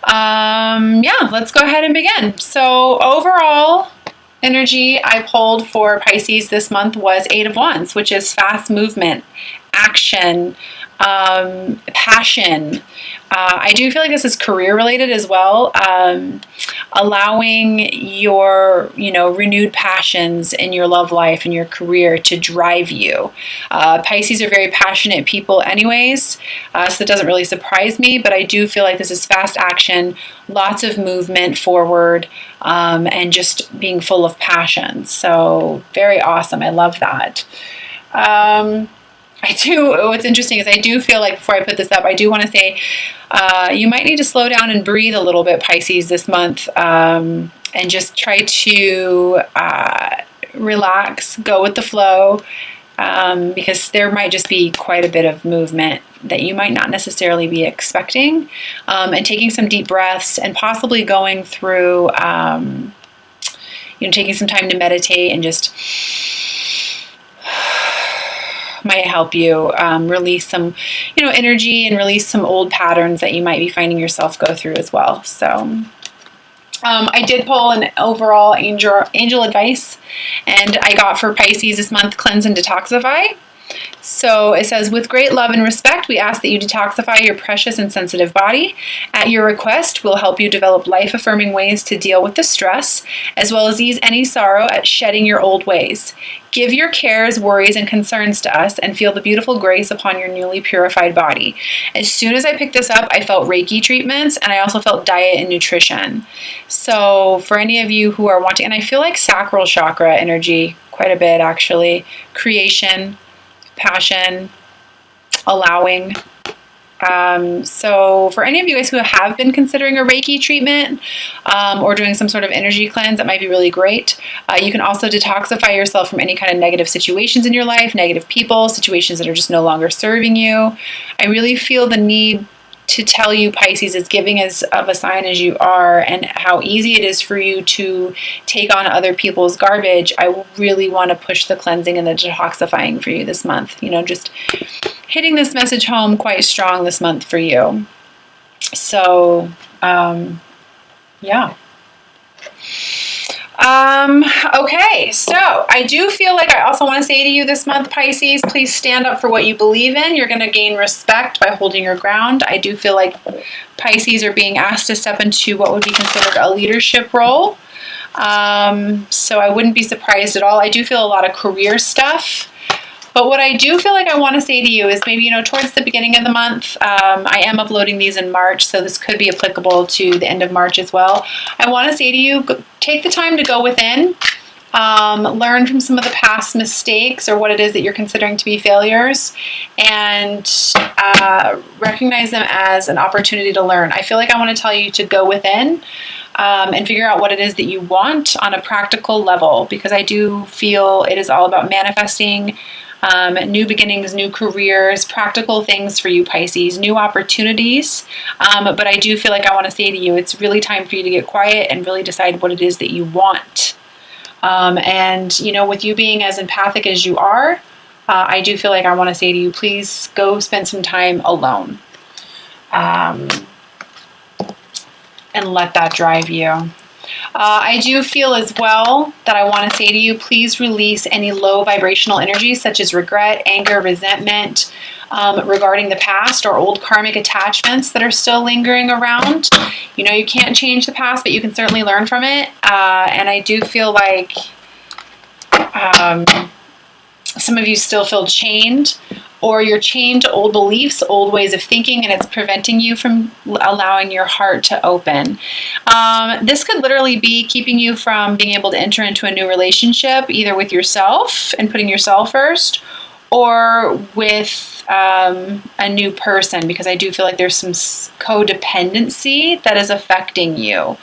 Yeah, let's go ahead and begin. So overall energy I pulled for Pisces this month was Eight of Wands, which is fast movement, action, passion. I do feel like this is career related as well. Allowing your, renewed passions in your love life and your career to drive you. Pisces are very passionate people anyways, so that doesn't really surprise me, but I do feel like this is fast action, lots of movement forward, and just being full of passion. So very awesome. I love that. What's interesting is I do feel like, before I put this up, I do want to say you might need to slow down and breathe a little bit, Pisces, this month, and just try to relax, go with the flow, because there might just be quite a bit of movement that you might not necessarily be expecting, and taking some deep breaths and possibly going through, taking some time to meditate and just might help you release some, energy and release some old patterns that you might be finding yourself go through as well. So I did pull an overall angel advice, and I got for Pisces this month, cleanse and detoxify. So it says, with great love and respect, we ask that you detoxify your precious and sensitive body. At your request, we'll help you develop life-affirming ways to deal with the stress, as well as ease any sorrow at shedding your old ways. Give your cares, worries, and concerns to us and feel the beautiful grace upon your newly purified body. As soon as I picked this up, I felt Reiki treatments, and I also felt diet and nutrition. So for any of you who are wanting, and I feel like sacral chakra energy quite a bit actually, creation, passion, allowing. So for any of you guys who have been considering a Reiki treatment or doing some sort of energy cleanse, that might be really great. You can also detoxify yourself from any kind of negative situations in your life, negative people, situations that are just no longer serving you. I really feel the need to tell you, Pisces, as giving as of a sign as you are, and how easy it is for you to take on other people's garbage. I really want to push the cleansing and the detoxifying for you this month. Just hitting this message home quite strong this month for you. So, yeah. Okay, so I do feel like I also want to say to you this month, Pisces, please stand up for what you believe in. You're going to gain respect by holding your ground. I do feel like Pisces are being asked to step into what would be considered a leadership role. So I wouldn't be surprised at all. I do feel a lot of career stuff. But what I do feel like I want to say to you is maybe, towards the beginning of the month, I am uploading these in March, so this could be applicable to the end of March as well. I want to say to you, take the time to go within, learn from some of the past mistakes or what it is that you're considering to be failures, and recognize them as an opportunity to learn. I feel like I want to tell you to go within and figure out what it is that you want on a practical level, because I do feel it is all about manifesting new beginnings, new careers, practical things for you, Pisces, new opportunities. But I do feel like I want to say to you, it's really time for you to get quiet and really decide what it is that you want. And, with you being as empathic as you are, I do feel like I want to say to you, please go spend some time alone. And let that drive you. I do feel as well that I want to say to you, please release any low vibrational energies such as regret, anger, resentment regarding the past, or old karmic attachments that are still lingering around. You can't change the past, but you can certainly learn from it. And I do feel like some of you still feel chained, or you're chained to old beliefs, old ways of thinking, and it's preventing you from allowing your heart to open. This could literally be keeping you from being able to enter into a new relationship, either with yourself and putting yourself first, or with a new person, because I do feel like there's some codependency that is affecting you.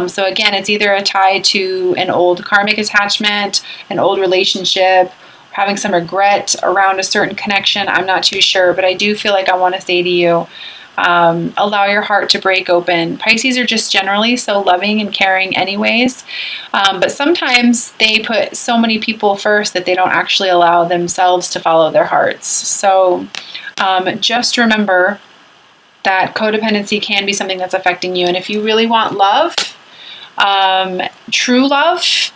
So again, it's either a tie to an old karmic attachment, an old relationship, having some regret around a certain connection. I'm not too sure, but I do feel like I want to say to you, allow your heart to break open. Pisces are just generally so loving and caring anyways, but sometimes they put so many people first that they don't actually allow themselves to follow their hearts. So just remember that codependency can be something that's affecting you. And if you really want love, true love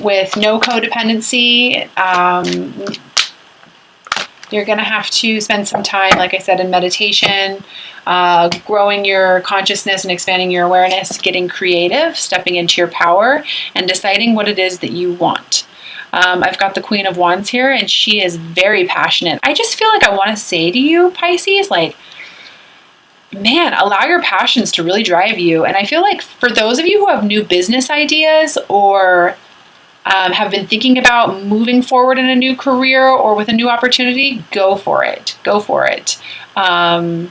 with no codependency, you're going to have to spend some time, like I said, in meditation, growing your consciousness and expanding your awareness, getting creative, stepping into your power, and deciding what it is that you want. I've got the Queen of Wands here, and she is very passionate. I just feel like I want to say to you, Pisces, like, man, allow your passions to really drive you. And I feel like for those of you who have new business ideas or have been thinking about moving forward in a new career or with a new opportunity, go for it. Go for it. And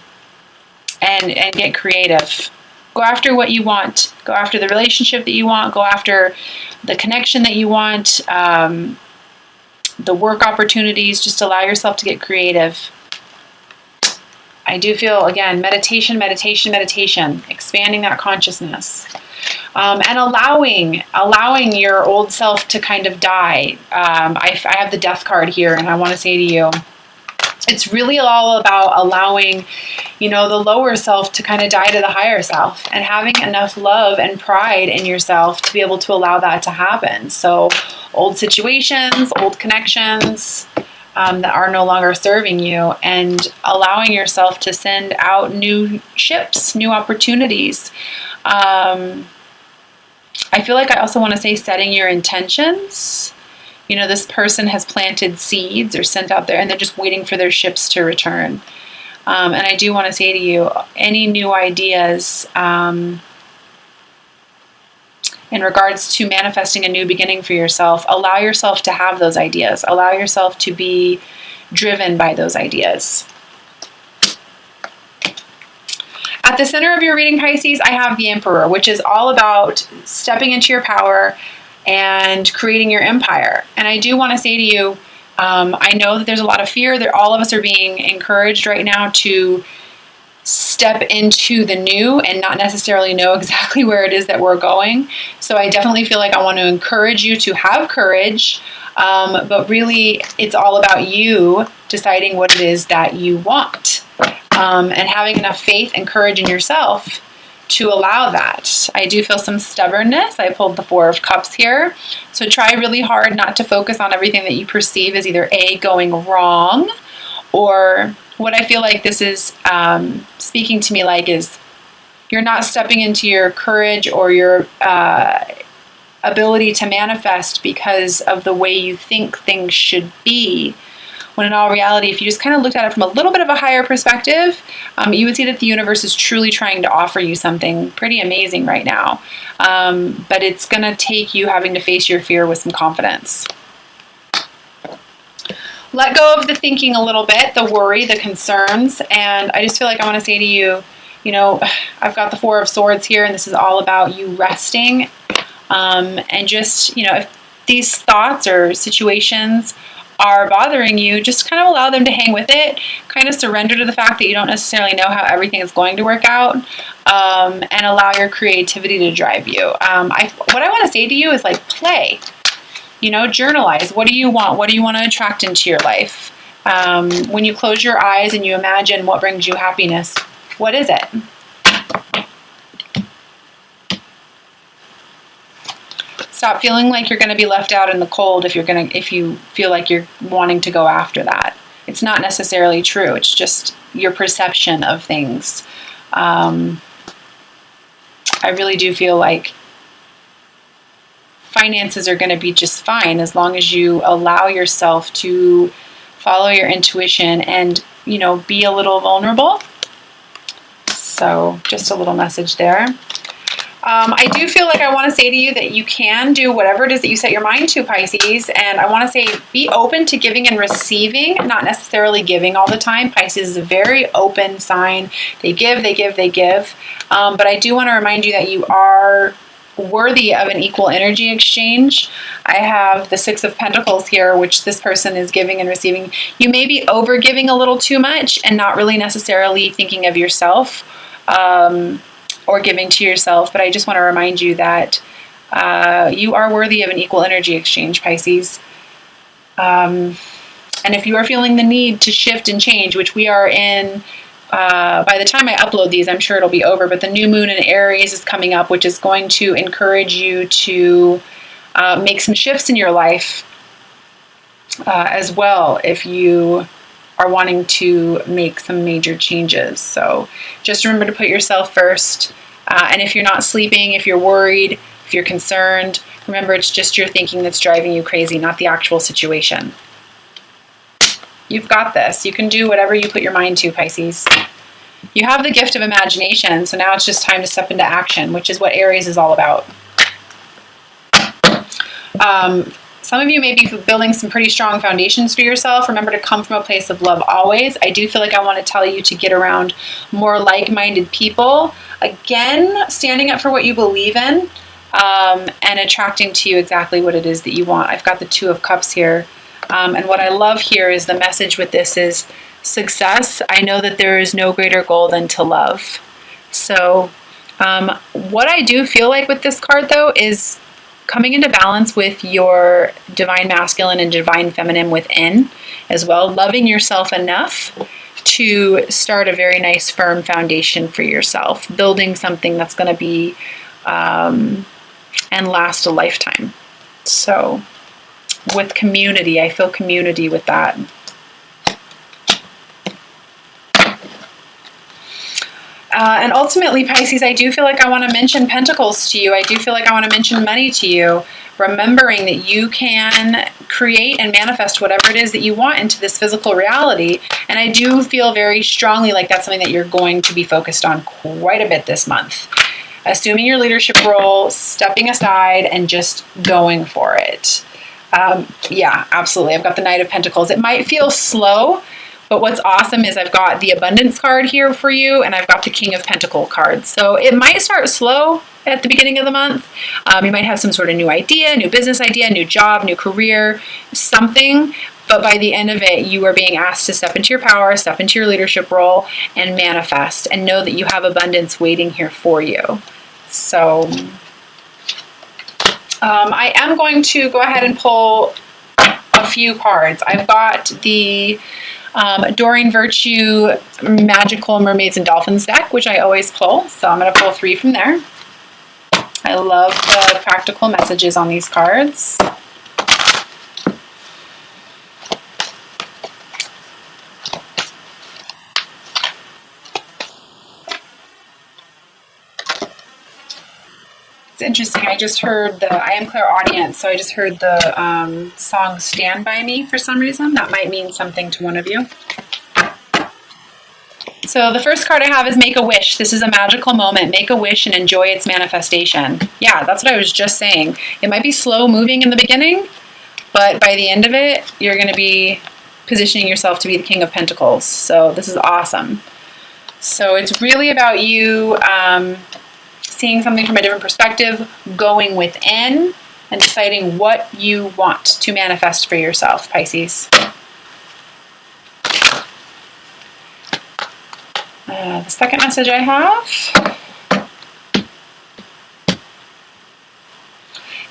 get creative. Go after what you want. Go after the relationship that you want. Go after the connection that you want. The work opportunities. Just allow yourself to get creative. I do feel, again, meditation, expanding that consciousness. And allowing your old self to kind of die. I have the Death card here, and I want to say to you, it's really all about allowing, the lower self to kind of die to the higher self, and having enough love and pride in yourself to be able to allow that to happen. So old situations, old connections that are no longer serving you, and allowing yourself to send out new ships, new opportunities. I feel like I also want to say setting your intentions. This person has planted seeds or sent out there, and they're just waiting for their ships to return. And I do want to say to you, any new ideas in regards to manifesting a new beginning for yourself, allow yourself to have those ideas. Allow yourself to be driven by those ideas. At the center of your reading, Pisces, I have the Emperor, which is all about stepping into your power and creating your empire. And I do want to say to you, I know that there's a lot of fear, that all of us are being encouraged right now to step into the new and not necessarily know exactly where it is that we're going. So I definitely feel like I want to encourage you to have courage, but really it's all about you deciding what it is that you want, and having enough faith and courage in yourself to allow that. I do feel some stubbornness. I pulled the Four of Cups here. So try really hard not to focus on everything that you perceive as either A, going wrong, or what I feel like this is speaking to me like is you're not stepping into your courage or your ability to manifest because of the way you think things should be. When in all reality, if you just kind of looked at it from a little bit of a higher perspective, you would see that the universe is truly trying to offer you something pretty amazing right now. But it's going to take you having to face your fear with some confidence. Let go of the thinking a little bit, the worry, the concerns. And I just feel like I want to say to you, I've got the Four of Swords here, and this is all about you resting. And just, if these thoughts or situations are bothering you, just kind of allow them to hang with it. Kind of surrender to the fact that you don't necessarily know how everything is going to work out, and allow your creativity to drive you. What I want to say to you is like play. Journalize. What do you want? What do you want to attract into your life? When you close your eyes and you imagine what brings you happiness, what is it? Stop feeling like you're going to be left out in the cold if you feel like you're wanting to go after that. It's not necessarily true. It's just your perception of things. I really do feel like finances are going to be just fine as long as you allow yourself to follow your intuition and, be a little vulnerable. So just a little message there. I do feel like I want to say to you that you can do whatever it is that you set your mind to, Pisces. And I want to say be open to giving and receiving, not necessarily giving all the time. Pisces is a very open sign. They give, they give, they give. But I do want to remind you that you are worthy of an equal energy exchange. I have the Six of Pentacles here, which this person is giving and receiving. You may be over giving a little too much and not really necessarily thinking of yourself, or giving to yourself, but I just want to remind you that you are worthy of an equal energy exchange, Pisces. And if you are feeling the need to shift and change, which we are in by the time I upload these, I'm sure it'll be over, but the new moon in Aries is coming up, which is going to encourage you to make some shifts in your life as well if you are wanting to make some major changes. So just remember to put yourself first. And if you're not sleeping, if you're worried, if you're concerned, remember it's just your thinking that's driving you crazy, not the actual situation. You've got this. You can do whatever you put your mind to, Pisces. You have the gift of imagination, so now it's just time to step into action, which is what Aries is all about. Some of you may be building some pretty strong foundations for yourself. Remember to come from a place of love always. I do feel like I want to tell you to get around more like-minded people. Again, standing up for what you believe in and attracting to you exactly what it is that you want. I've got the Two of Cups here. And what I love here is the message with this is success. I know that there is no greater goal than to love. So what I do feel like with this card, though, is coming into balance with your divine masculine and divine feminine within as well, loving yourself enough to start a very nice firm foundation for yourself, building something that's going to be and last a lifetime. So with community, I feel community with that. And ultimately, Pisces, I do feel like I want to mention Pentacles to you. I do feel like I want to mention money to you, remembering that you can create and manifest whatever it is that you want into this physical reality. And I do feel very strongly like that's something that you're going to be focused on quite a bit this month. Assuming your leadership role, stepping aside, and just going for it. Yeah, absolutely. I've got the Knight of Pentacles. It might feel slow, but what's awesome is I've got the Abundance card here for you, and I've got the King of Pentacles card. So it might start slow at the beginning of the month. You might have some sort of new idea, new business idea, new job, new career, something. But by the end of it, you are being asked to step into your power, step into your leadership role, and manifest, and know that you have abundance waiting here for you. So I am going to go ahead and pull a few cards. I've got the Doreen Virtue Magical Mermaids and Dolphins deck, which I always pull. So I'm going to pull 3 from there. I love the practical messages on these cards. It's interesting. I just heard I am clairaudient, so I just heard the song Stand By Me for some reason. That might mean something to one of you. So the first card I have is Make a Wish. This is a magical moment. Make a wish and enjoy its manifestation. Yeah, that's what I was just saying. It might be slow moving in the beginning, but by the end of it, you're going to be positioning yourself to be the King of Pentacles. So this is awesome. So it's really about you seeing something from a different perspective, going within, and deciding what you want to manifest for yourself, Pisces. The second message I have,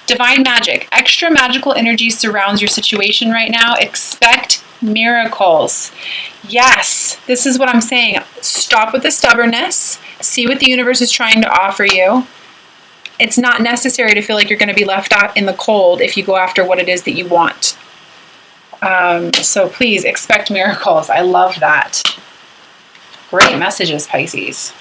Divine Magic. Extra magical energy surrounds your situation right now. Expect miracles. Yes, this is what I'm saying. Stop with the stubbornness. See what the universe is trying to offer you. It's not necessary to feel like you're going to be left out in the cold if you go after what it is that you want. So please expect miracles. I love that. Great messages, Pisces.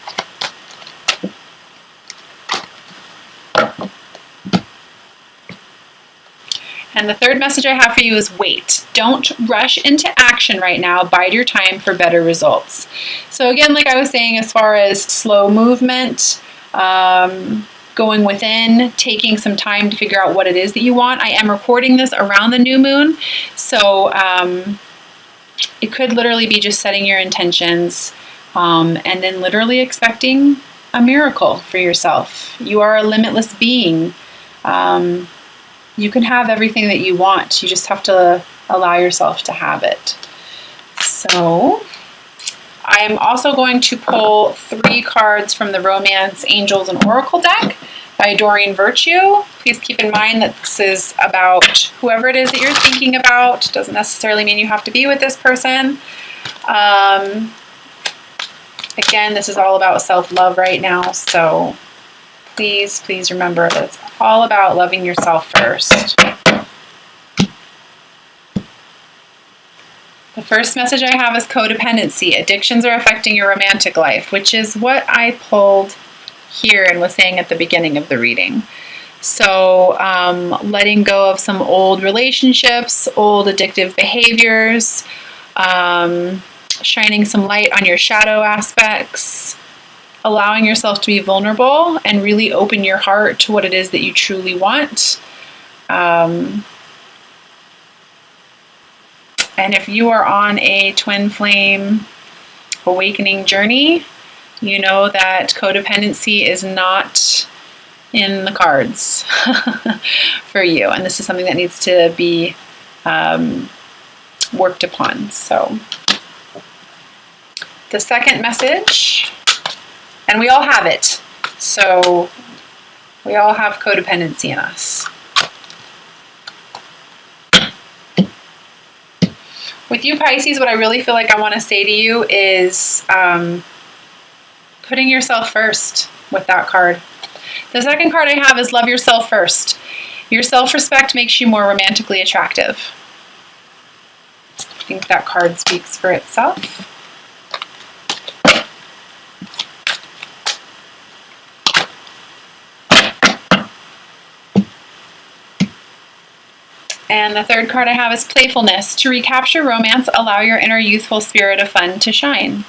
And the third message I have for you is wait. Don't rush into action right now. Bide your time for better results. So again, like I was saying, as far as slow movement, going within, taking some time to figure out what it is that you want. I am recording this around the new moon. So it could literally be just setting your intentions and then literally expecting a miracle for yourself. You are a limitless being. You can have everything that you want. You just have to allow yourself to have it. So I am also going to pull 3 cards from the Romance, Angels, and Oracle deck by Doreen Virtue. Please keep in mind that this is about whoever it is that you're thinking about. Doesn't necessarily mean you have to be with this person. Again, this is all about self-love right now, so please, please remember that it's all about loving yourself first. The first message I have is codependency. Addictions are affecting your romantic life, which is what I pulled here and was saying at the beginning of the reading. So letting go of some old relationships, old addictive behaviors, shining some light on your shadow aspects, allowing yourself to be vulnerable and really open your heart to what it is that you truly want. And if you are on a twin flame awakening journey, you know that codependency is not in the cards for you. And this is something that needs to be worked upon. So the second message, and we all have it. So we all have codependency in us. With you, Pisces, what I really feel like I want to say to you is putting yourself first with that card. The second card I have is love yourself first. Your self-respect makes you more romantically attractive. I think that card speaks for itself. And the third card I have is playfulness. To recapture romance, allow your inner youthful spirit of fun to shine.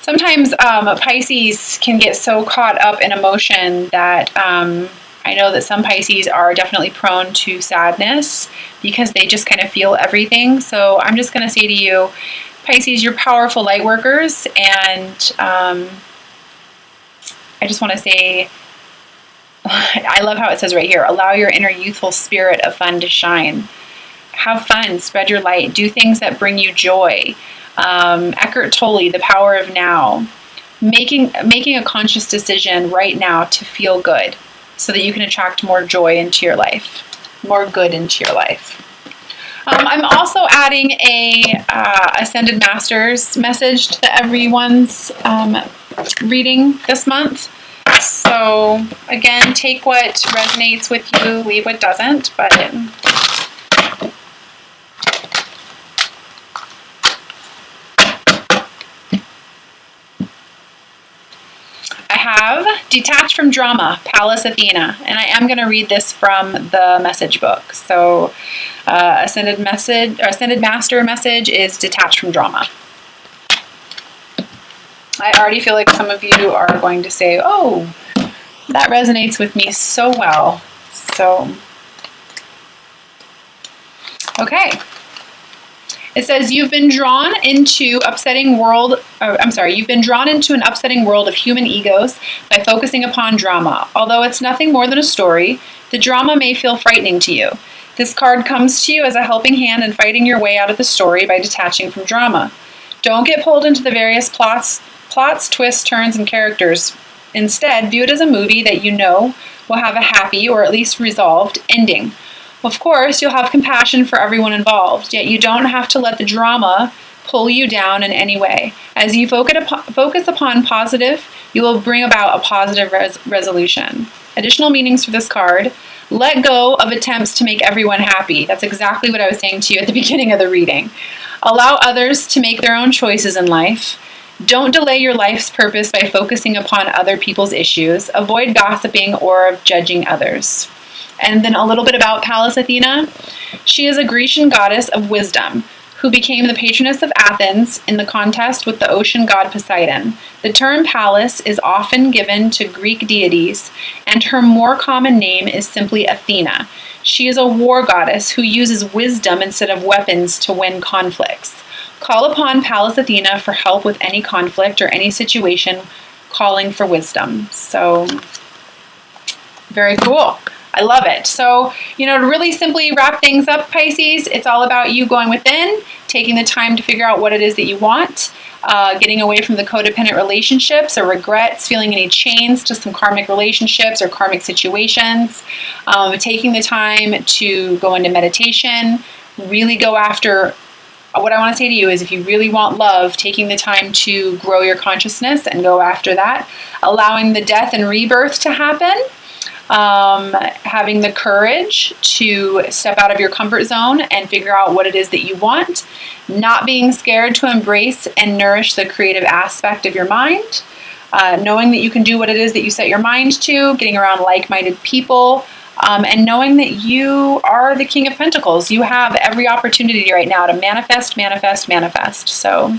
Sometimes Pisces can get so caught up in emotion that I know that some Pisces are definitely prone to sadness because they just kind of feel everything. So I'm just going to say to you, Pisces, you're powerful light workers, and I just want to say, I love how it says right here, allow your inner youthful spirit of fun to shine. Have fun, spread your light, do things that bring you joy. Eckhart Tolle, The Power of Now. Making a conscious decision right now to feel good so that you can attract more joy into your life, more good into your life. I'm also adding a Ascended Masters message to everyone's reading this month. So again, take what resonates with you, leave what doesn't, but I have Detach from Drama, Pallas Athena, and I am going to read this from the message book. So Ascended Master message is Detach from Drama. I already feel like some of you are going to say, oh, that resonates with me so well. So, okay. It says, you've been drawn into an upsetting world of human egos by focusing upon drama. Although it's nothing more than a story, the drama may feel frightening to you. This card comes to you as a helping hand in fighting your way out of the story by detaching from drama. Don't get pulled into the various plots, twists, turns, and characters. Instead, view it as a movie that you know will have a happy, or at least resolved, ending. Of course, you'll have compassion for everyone involved, yet you don't have to let the drama pull you down in any way. As you focus upon positive, you will bring about a positive resolution. Additional meanings for this card: let go of attempts to make everyone happy. That's exactly what I was saying to you at the beginning of the reading. Allow others to make their own choices in life. Don't delay your life's purpose by focusing upon other people's issues. Avoid gossiping or judging others. And then a little bit about Pallas Athena. She is a Grecian goddess of wisdom who became the patroness of Athens in the contest with the ocean god Poseidon. The term Pallas is often given to Greek deities, and her more common name is simply Athena. She is a war goddess who uses wisdom instead of weapons to win conflicts. Call upon Pallas Athena for help with any conflict or any situation calling for wisdom. So, very cool. I love it. So, to really simply wrap things up, Pisces, it's all about you going within, taking the time to figure out what it is that you want, getting away from the codependent relationships or regrets, feeling any chains to some karmic relationships or karmic situations, taking the time to go into meditation, really go after what I want to say to you is if you really want love, taking the time to grow your consciousness and go after that, allowing the death and rebirth to happen, having the courage to step out of your comfort zone and figure out what it is that you want, not being scared to embrace and nourish the creative aspect of your mind, knowing that you can do what it is that you set your mind to, getting around like-minded people, and knowing that you are the King of Pentacles. You have every opportunity right now to manifest, manifest, manifest. So